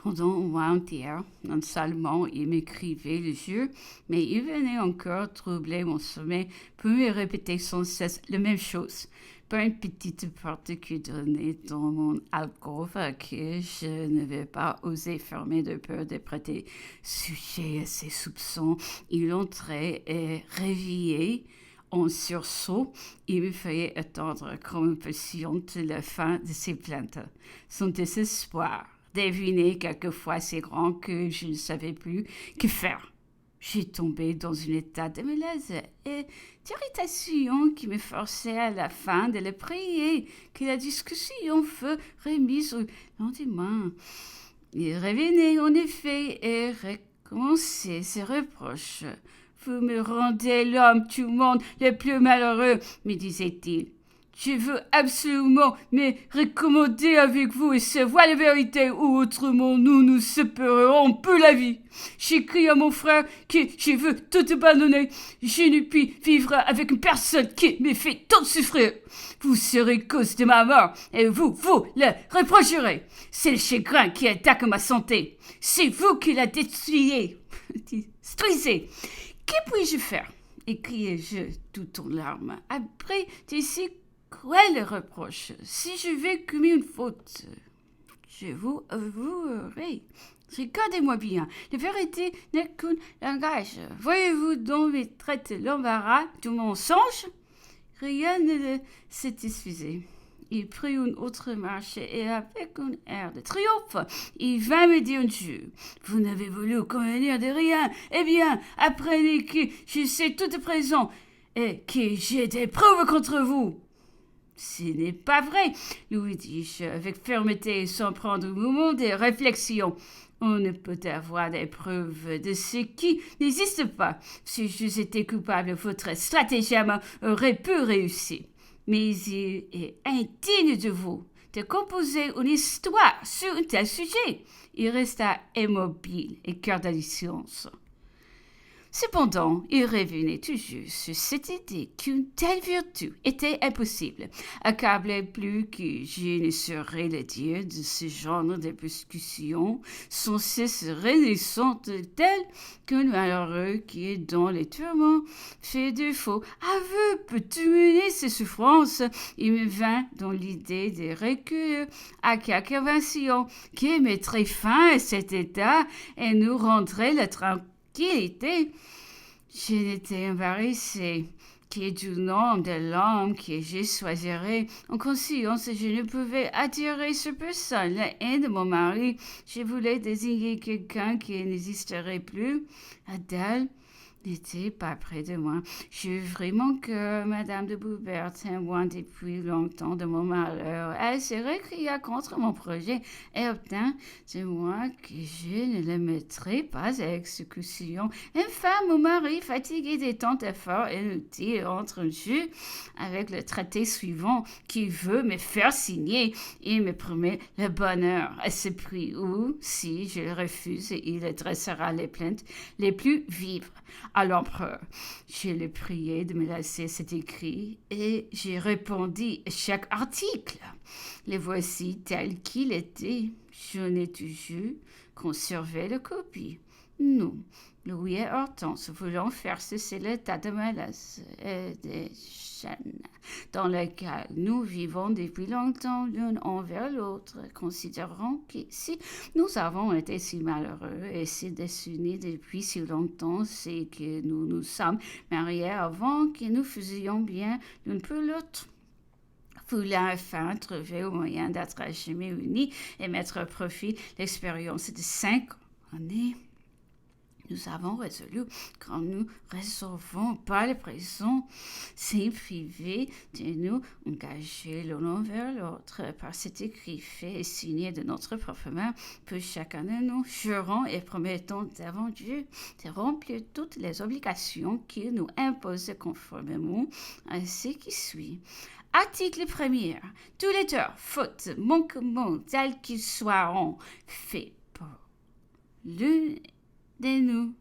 Pendant un mois entier, non seulement il m'écrivait le jeu, mais il venait encore troubler mon sommeil pour me répéter sans cesse la même chose. Par une petite porte qui donnait dans mon alcôve que je n'avais pas osé fermer de peur de prêter sujet à ses soupçons, il entrait et réveillé en sursaut, il me fallait attendre comme impatiente la fin de ses plaintes. Son désespoir devinait quelquefois si grand que je ne savais plus que faire. J'ai tombé dans un état de malaise et d'irritation qui me forçait à la fin de le prier que la discussion fût remise au lendemain. Il revenait en effet et recommençait ses reproches. Vous me rendez l'homme du monde le plus malheureux, me disait-il. Je veux absolument me recommander avec vous et savoir la vérité, ou autrement nous nous séparerons pour la vie. J'écris à mon frère que je veux tout abandonner. Je ne puis vivre avec une personne qui me fait tant souffrir. Vous serez cause de ma mort et vous le reprocherez. C'est le chagrin qui attaque ma santé. C'est vous qui la détruisez. Que puis-je faire? Écriai-je tout en larmes. Après de si cruels reproches, si je vais commettre une faute, je vous avouerai. Regardez-moi bien, la vérité n'est qu'un langage. Voyez-vous donc mes traite l'embarras du mensonge? Rien ne le satisfaisait. Il prit une autre marche et avec un air de triomphe, il vint me dire Dieu, vous n'avez voulu convenir de rien. Eh bien, apprenez que je sais tout à présent et que j'ai des preuves contre vous. Ce n'est pas vrai, lui dis-je avec fermeté sans prendre un moment de réflexion. On ne peut avoir des preuves de ce qui n'existe pas. Si j'eusse été coupable, votre stratagème aurait pu réussir. Mais il est indigne de vous de composer une histoire sur un tel sujet. Il resta immobile et cœur de silence. Cependant, il revenait toujours sur cette idée qu'une telle vertu était impossible, accablé plus que je ne saurais le dire de ce genre de discussion, sans cesse renaissante tel qu'un malheureux qui est dans les tourments fait défaut. Aveu peux-tu mener ses souffrances? Il me vint dans l'idée de recourir à quelque invention qui mettrait fin à cet état et nous rendrait la tranquillité. Je n'étais embarrassée que du nom de l'homme que je choisirais. En conscience, je ne pouvais attirer sur personne la haine de mon mari. Je voulais désigner quelqu'un qui n'existerait plus. Adèle n'était pas près de moi. J'ouvris mon cœur, Madame de Boubert, témoin depuis longtemps de mon malheur. Elle se récria contre mon projet et obtint de moi que je ne le mettrais pas à exécution. Enfin, mon mari, fatigué des tant d'efforts inutiles, entre en jeu avec le traité suivant qui veut me faire signer. Il me promet le bonheur à ce prix ou, si je le refuse, il adressera les plaintes les plus vives à l'empereur. Je le priai de me laisser cet écrit et j'ai répondu à chaque article. Les voici tels qu'il était. J'en ai toujours conservé la copie. Nous, Louis et Hortense, voulons faire cesser l'état de malaise et de gêne dans lequel nous vivons depuis longtemps l'un envers l'autre, considérant que si nous avons été si malheureux et si désunis depuis si longtemps, c'est que nous nous sommes mariés avant que nous faisions bien l'un pour l'autre. Voulant enfin trouver un moyen d'être à jamais unis et mettre à profit l'expérience de 5 années. Nous avons résolu, quand nous résolvons par le présent, sans priver de nous engager l'un envers l'autre par cet écrit fait et signé de notre propre main, pour chacun de nous jurons et promettons devant Dieu de remplir toutes les obligations qu'il nous impose conformément à ce qui suit. Article 1er. Tous les torts, fautes, manquements, tels qu'ils soient faits par l'un de nous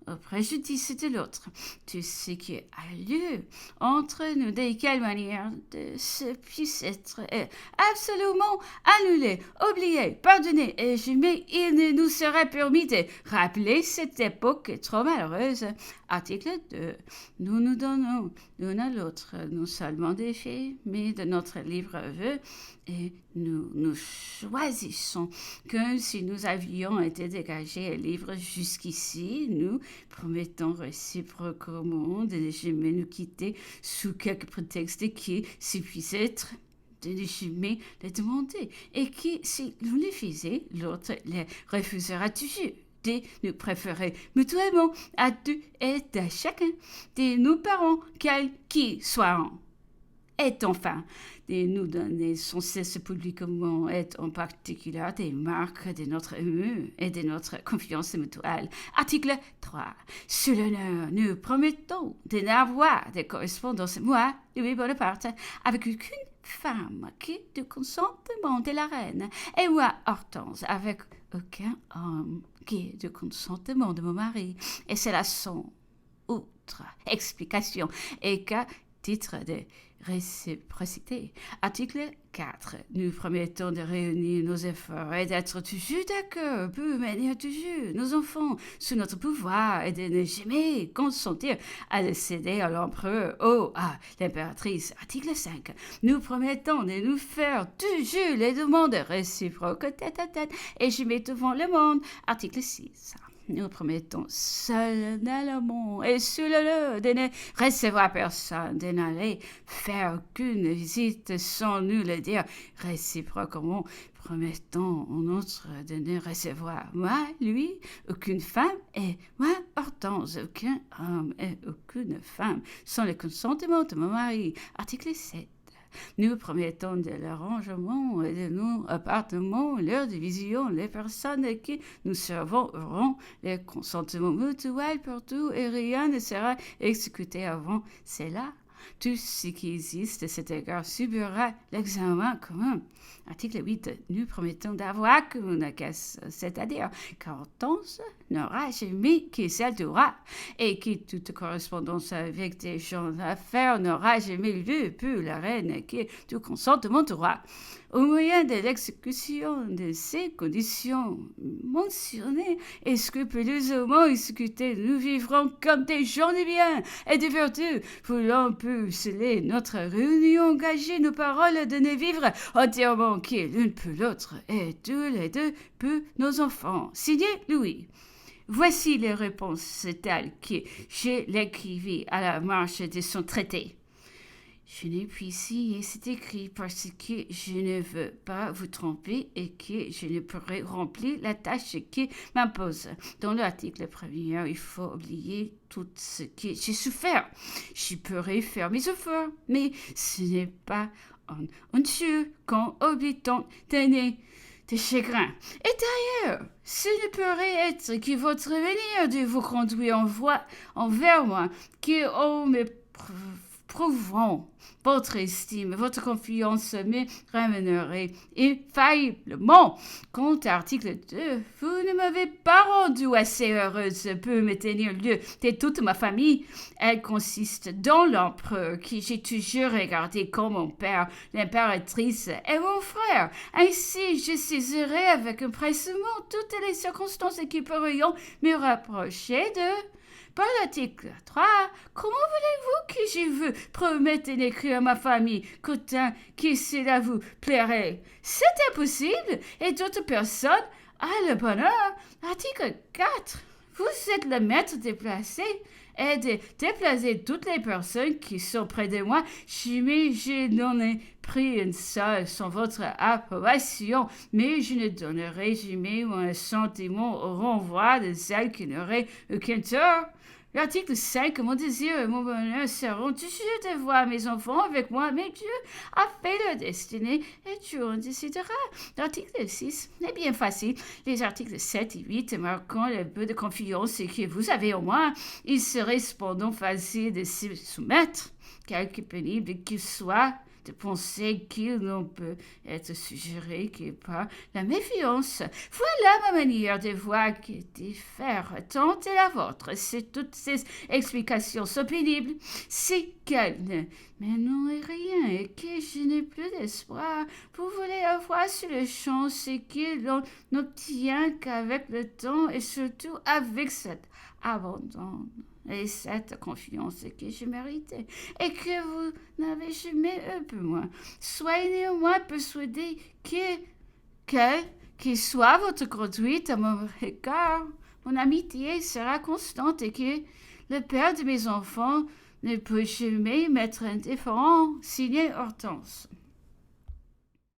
au préjudice de l'autre. Tout ce qui a lieu entre nous, de quelle manière de ce puisse être absolument annulé, oublié, pardonné, et jamais il ne nous serait permis de rappeler cette époque trop malheureuse. Article 2. Nous nous donnons l'un à l'autre non seulement des faits, mais de notre libre vœu, et nous choisissons que si nous avions été dégagés et libres jusqu'ici, nous promettons réciproquement de ne jamais nous quitter sous quelque prétexte qui, si puisse être, de ne jamais le demander, et qui, si l'on le faisait, l'autre le refusera toujours de nous préférer mutuellement à tout et à chacun de nos parents, quels qu'ils soient. Et enfin, de nous donner sans cesse publiquement et en particulier des marques de notre amour et de notre confiance mutuelle. Article 3. Sous l'honneur, nous promettons de n'avoir de correspondance, moi, Louis Bonaparte, avec aucune femme qui, du consentement de la reine, et moi, Hortense, avec aucun homme qui, du consentement de mon mari. Et c'est la son autre explication, et qu'à titre de réciprocité. Article 4. Nous promettons de réunir nos efforts et d'être toujours d'accord pour mener toujours nos enfants sous notre pouvoir et de ne jamais consentir à le céder à l'empereur ou à l'impératrice. Article 5. Nous promettons de nous faire toujours les demandes réciproques tête à tête et jamais devant le monde. Article 6. Nous promettons solennellement et sous le de ne recevoir personne, de n'aller faire aucune visite sans nous le dire réciproquement. Promettons en outre de ne recevoir moi, lui, aucune femme, et moi, Hortense, aucun homme et aucune femme, sans le consentement de mon mari. Article 7. Nous promettons de l'arrangement de nos appartements, leur division, les personnes qui nous servons auront le consentement mutuel pour tout et rien ne sera exécuté avant cela. Tout ce qui existe à cet égard subira l'examen commun. Article 8. Nous promettons d'avoir communication, c'est-à-dire qu'Hortense n'aura jamais que celle de roi et que toute correspondance avec des gens d'affaires n'aura jamais lieu pour la reine qui est du consentement du roi. Au moyen de l'exécution de ces conditions mentionnées et scrupuleusement exécutées, nous vivrons comme des gens de bien et de vertu, voulant pour sceller notre réunion, engager nos paroles de ne vivre entièrement que l'une pour l'autre et tous les deux pour nos enfants. Signé Louis. Voici les réponses telles que je l'écrivis à la marche de son traité. Je n'ai pu signer cet écrit parce que je ne veux pas vous tromper et que je ne pourrai remplir la tâche qui m'impose. Dans l'article premier, il faut oublier tout ce que j'ai souffert. Je pourrais faire mes efforts, mais ce n'est pas honteux qu'en oblitant d'années de chagrin. Et d'ailleurs, ce ne pourrait être que votre manière de vous conduire envers moi, que en me prouvant votre estime, votre confiance me ramènerait infailliblement. Quant à l'article 2, vous ne m'avez pas rendu assez heureuse pour me tenir lieu de toute ma famille. Elle consiste dans l'empereur, qui j'ai toujours regardé comme mon père, l'impératrice et mon frère. Ainsi, je saisirai avec empressement toutes les circonstances qui pourraient me rapprocher de... Par l'article 3, comment voulez-vous que je vous promette d'écrire à ma famille qu'autant que cela vous plairait? C'est impossible et d'autres personnes a le bonheur. Article 4, vous êtes le maître déplacé et de déplacer toutes les personnes qui sont près de moi. Je n'en ai pris une seule sans votre approbation, mais je ne donnerai jamais mon sentiment au renvoi de celle qui n'aurait aucun tort. L'article 5, mon désir et mon bonheur seront toujours de voir mes enfants avec moi, mais Dieu a fait leur destinée et Dieu en décidera. L'article 6 est bien facile. Les articles 7 et 8 marquant le peu de confiance que vous avez en moi, il serait cependant facile de s'y soumettre, quelque pénible qu'il soit, de penser qu'il n'en peut être suggéré que par la méfiance. Voilà ma manière de voir que différente est la vôtre. Si toutes ces explications sont pénibles, c'est qu'elles ne mènent à rien et que je n'ai plus d'espoir. Vous voulez avoir sur le champ ce que l'on n'obtient qu'avec le temps et surtout avec cet abandon et cette confiance que je méritais et que vous n'avez jamais eu pour moi. Soyez néanmoins persuadé quelle que soit votre conduite à mon égard, mon amitié sera constante et que le père de mes enfants ne peut jamais m'être indifférent, signé Hortense.